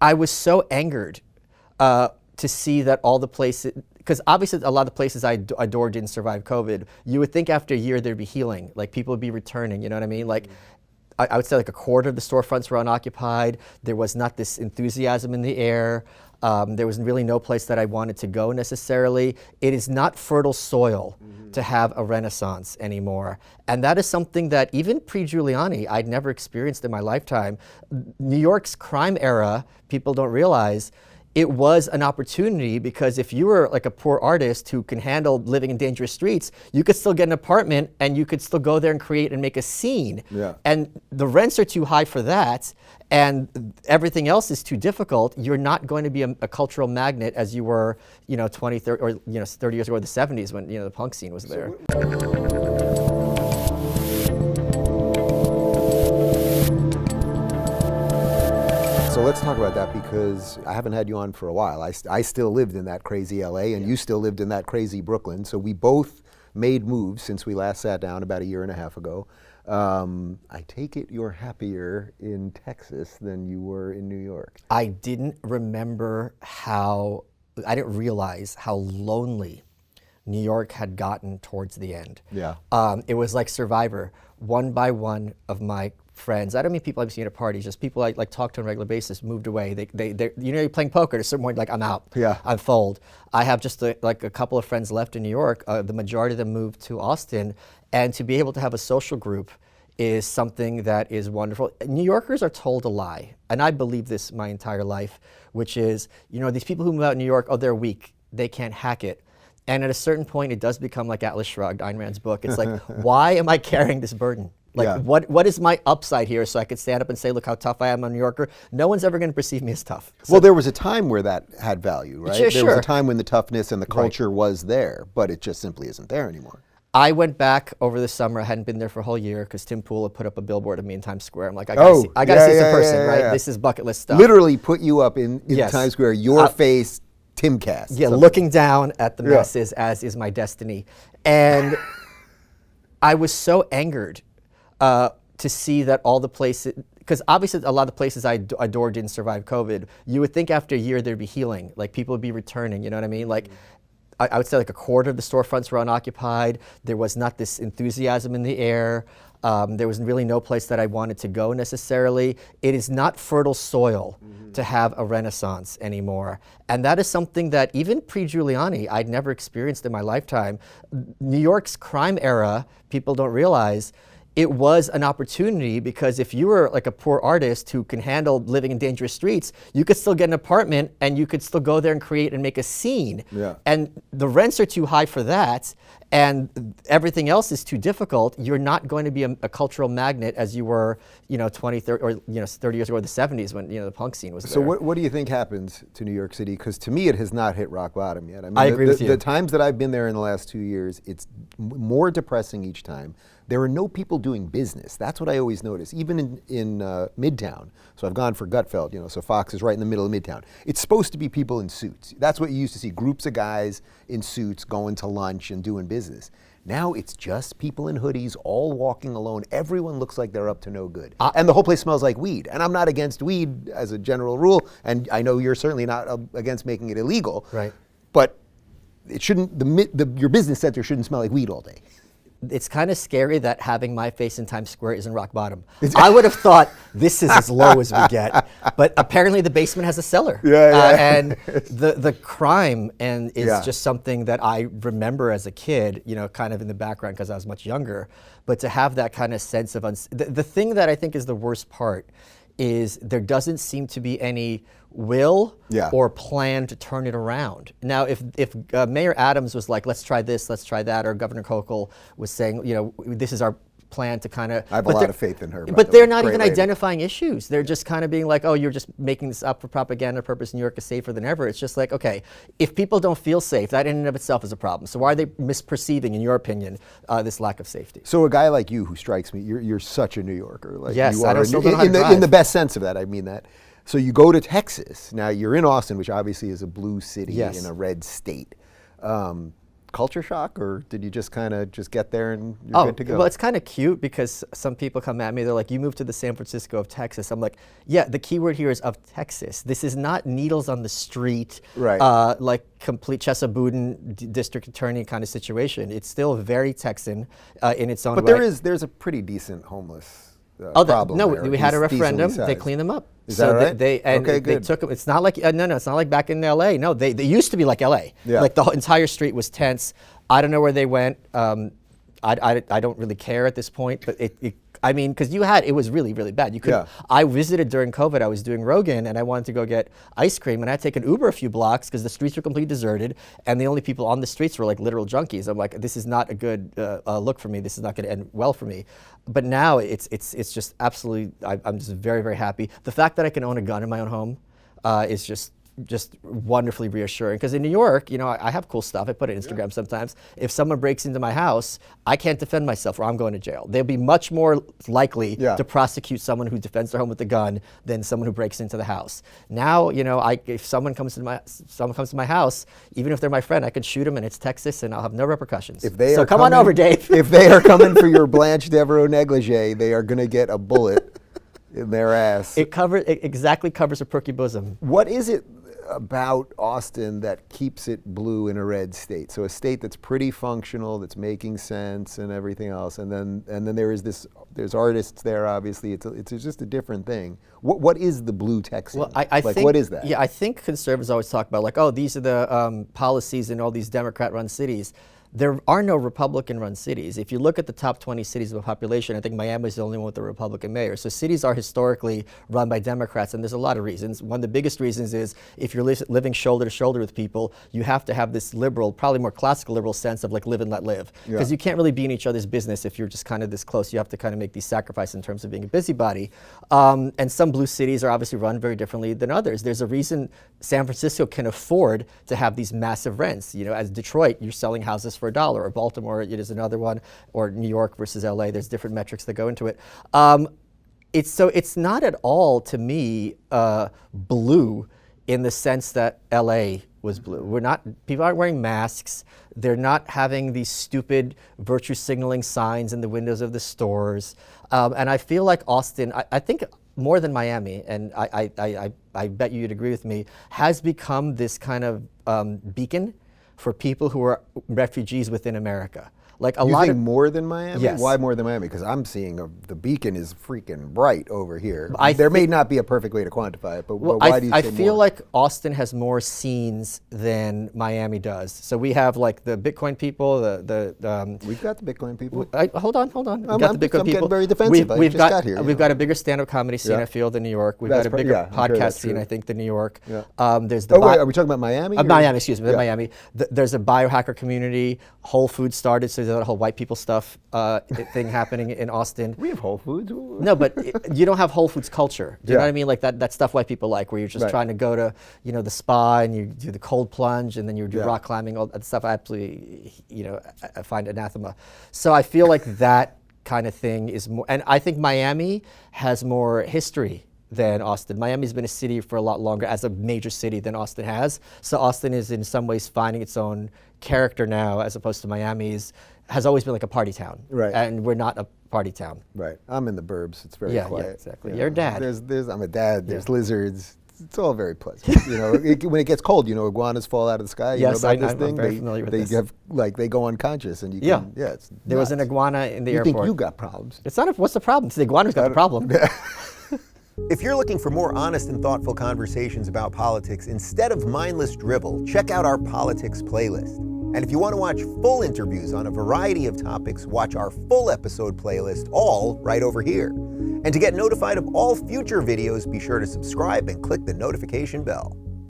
I was so angered to see that all the places, because obviously a lot of the places I adored didn't survive COVID. You would think after a year there'd be healing, like people would be returning, you know what I mean? Like, I would say like a quarter of the storefronts were unoccupied. There was not this enthusiasm in the air. There was really no place that I wanted to go necessarily. It is not fertile soil to have a renaissance anymore. And that is something that even pre-Giuliani, I'd never experienced in my lifetime. New York's crime era, people don't realize, it was an opportunity because if you were like a poor artist who can handle living in dangerous streets, you could still get an apartment and you could still go there and create and make a scene. Yeah. And the rents are too high for that and everything else is too difficult. You're not going to be a cultural magnet as you were, 20, 30, or 30 years ago, the 70s when, the punk scene was there. So let's talk about that because I haven't had you on for a while. I still lived in that crazy LA and you still lived in that crazy Brooklyn. So we both made moves since we last sat down about a year and a half ago. I take it you're happier in Texas than you were in New York. I didn't realize how lonely New York had gotten towards the end. Yeah. It was like Survivor. One by one of my friends, I don't mean people I've seen at parties, just people I like talk to on a regular basis, moved away. They you're playing poker, at a certain point, like, I'm out. Yeah. I'm fold. I have just a couple of friends left in New York. The majority of them moved to Austin. And to be able to have a social group is something that is wonderful. New Yorkers are told a lie, and I believe this my entire life, which is, these people who move out in New York, they're weak. They can't hack it. And at a certain point, it does become like Atlas Shrugged, Ayn Rand's book. It's like, why am I carrying this burden? Like, Yeah. what is my upside here so I could stand up and say, look how tough I am, I'm a New Yorker? No one's ever going to perceive me as tough. Well, there was a time where that had value, right? Sure, there was sure. a time when the toughness and the culture was there, but it just simply isn't there anymore. I went back over the summer. I hadn't been there for a whole year because Tim Pool had put up a billboard of me in Times Square. I'm like, I gotta see this in person, right? This is bucket list stuff. Literally put you up in Yes. Times Square, your face, Timcast. Yeah, something. looking down at the messes as is my destiny. And I was so angered to see that all the places, because obviously a lot of the places I adored didn't survive COVID. You would think after a year there'd be healing, like people would be returning, you know what I mean? Like, I would say like a quarter of the storefronts were unoccupied. There was not this enthusiasm in the air. There was really no place that I wanted to go necessarily. It is not fertile soil to have a renaissance anymore. And that is something that even pre-Giuliani, I'd never experienced in my lifetime. New York's crime era, people don't realize, it was an opportunity because if you were like a poor artist who can handle living in dangerous streets, you could still get an apartment and you could still go there and create and make a scene. Yeah. And the rents are too high for that and everything else is too difficult. You're not going to be a cultural magnet as you were, 20, 30, or 30 years ago, the 70s when, the punk scene was there. So what do you think happens to New York City? Because to me, it has not hit rock bottom yet. I mean, I agree with you. The times that I've been there in the last 2 years, it's more depressing each time. There are no people doing business. That's what I always notice, even in Midtown. So I've gone for Gutfeld, so Fox is right in the middle of Midtown. It's supposed to be people in suits. That's what you used to see, groups of guys in suits going to lunch and doing business. Now it's just people in hoodies, all walking alone. Everyone looks like they're up to no good. And the whole place smells like weed. And I'm not against weed as a general rule, and I know you're certainly not against making it illegal. Right. But it shouldn't, your business center shouldn't smell like weed all day. It's kind of scary that having my face in Times Square isn't rock bottom. I would have thought this is as low as we get, but apparently the basement has a cellar. And the crime is just something that I remember as a kid, kind of in the background because I was much younger. But to have that kind of sense of the thing that I think is the worst part is there doesn't seem to be any will or plan to turn it around. Now, if Mayor Adams was like, let's try this, let's try that, or Governor Hochul was saying, this is our plan to kind of... I have a lot of faith in her. But they're not even identifying issues. They're just kind of being like, oh, you're just making this up for propaganda purpose. New York is safer than ever. It's just like, okay, if people don't feel safe, that in and of itself is a problem. So why are they misperceiving, in your opinion, this lack of safety? So a guy like you who strikes me, you're such a New Yorker. Like yes, you are, I don't still know how to drive. In the best sense of that, I mean that. So you go to Texas. Now you're in Austin, which obviously is a blue city in a red state. culture shock, or did you just kind of just get there and you're good to go? Well, it's kind of cute because some people come at me, they're like, you moved to the San Francisco of Texas. I'm like, yeah, the key word here is of Texas. This is not needles on the street, Right. Like complete Chesapeake district attorney kind of situation. It's still very Texan in its own But way. there's a pretty decent homeless problem no, there. we had a He's decently referendum. They sized. cleaned them up. Is that right? They Okay, they good. took them. It's not like no, it's not like back in L.A. No, they used to be like L.A. Yeah. Like the whole entire street was tense. I don't know where they went. I don't really care at this point, but I mean, because it was really, really bad. You could. Yeah. I visited during COVID. I was doing Rogan, and I wanted to go get ice cream, and I had to take an Uber a few blocks because the streets were completely deserted, and the only people on the streets were like literal junkies. I'm like, this is not a good look for me. This is not going to end well for me. But now it's just absolutely. I'm just very, very happy. The fact that I can own a gun in my own home is just wonderfully reassuring. Because in New York, I have cool stuff. I put it on Instagram sometimes. If someone breaks into my house, I can't defend myself or I'm going to jail. They'll be much more likely to prosecute someone who defends their home with a gun than someone who breaks into the house. Now, if someone comes to my house, even if they're my friend, I can shoot them and it's Texas and I'll have no repercussions. So come on over, Dave. If they are coming for your Blanche Devereaux negligee, they are going to get a bullet in their ass. It exactly covers a perky bosom. What is it about Austin that keeps it blue in a red state? So a state that's pretty functional, that's making sense and everything else, and then there's artists there, obviously. It's just a different thing. What is the blue Texan? Well, I think, what is that? Yeah, I think conservatives always talk about like, oh, these are the policies in all these Democrat-run cities. There are no Republican-run cities. If you look at the top 20 cities of population, I think Miami is the only one with a Republican mayor. So cities are historically run by Democrats, and there's a lot of reasons. One of the biggest reasons is if you're living shoulder to shoulder with people, you have to have this liberal, probably more classical liberal sense of like live and let live. Because you can't really be in each other's business if you're just kind of this close. You have to kind of make these sacrifices in terms of being a busybody. And some blue cities are obviously run very differently than others. There's a reason San Francisco can afford to have these massive rents. As Detroit, you're selling houses for $1, or Baltimore, it is another one, or New York versus LA. There's different metrics that go into it. It's not at all, to me, blue in the sense that LA was blue. People aren't wearing masks. They're not having these stupid virtue signaling signs in the windows of the stores. And I feel like Austin, I think more than Miami, and I bet you'd agree with me, has become this kind of beacon for people who are refugees within America. Like a You lot think of more than Miami? Yes. Why more than Miami? Because I'm seeing the beacon is freaking bright over here. I There may think- not be a perfect way to quantify it, but Well, why do you say I feel more? like Austin has more scenes than Miami does. So we have like the Bitcoin people, We've got the Bitcoin people. hold on. We've I'm got the Bitcoin getting people. very defensive. I just got here, We've got a bigger stand-up comedy scene, Yeah. I feel, than New York. We've That's got a bigger I'm sure podcast that's scene, true. I think, than New York. Yeah. There's the Oh, wait, are we talking about Miami? or- Miami, excuse me, Yeah. Miami. There's a biohacker community. Whole Foods started, so there's that whole white people stuff thing happening in Austin. We have Whole Foods. No, but you don't have Whole Foods culture. Do you know Yeah. what I mean? Like that stuff white people like, where you're just Right. trying to go to, the spa and you do the cold plunge and then you do Yeah. rock climbing, all that stuff. I absolutely, I find anathema. So I feel like that kind of thing is more, and I think Miami has more history than Austin. Miami's been a city for a lot longer as a major city than Austin has. So Austin is in some ways finding its own character now, as opposed to Miami's has always been like a party town. Right. And we're not a party town. Right. I'm in the burbs. It's very Yeah, quiet. yeah, exactly. You're a dad. I'm a dad. There's lizards. It's all very pleasant. When it gets cold, iguanas fall out of the sky. Yes, you know about I'm this thing? very familiar with they this. have they go unconscious and you Yeah. can it's There was an nuts. iguana in the You airport. think you got problems? It's not. What's the problem? It's the iguana's got the problem. If you're looking for more honest and thoughtful conversations about politics instead of mindless drivel, check out our politics playlist. And if you want to watch full interviews on a variety of topics, watch our full episode playlist, all right over here. And to get notified of all future videos, be sure to subscribe and click the notification bell.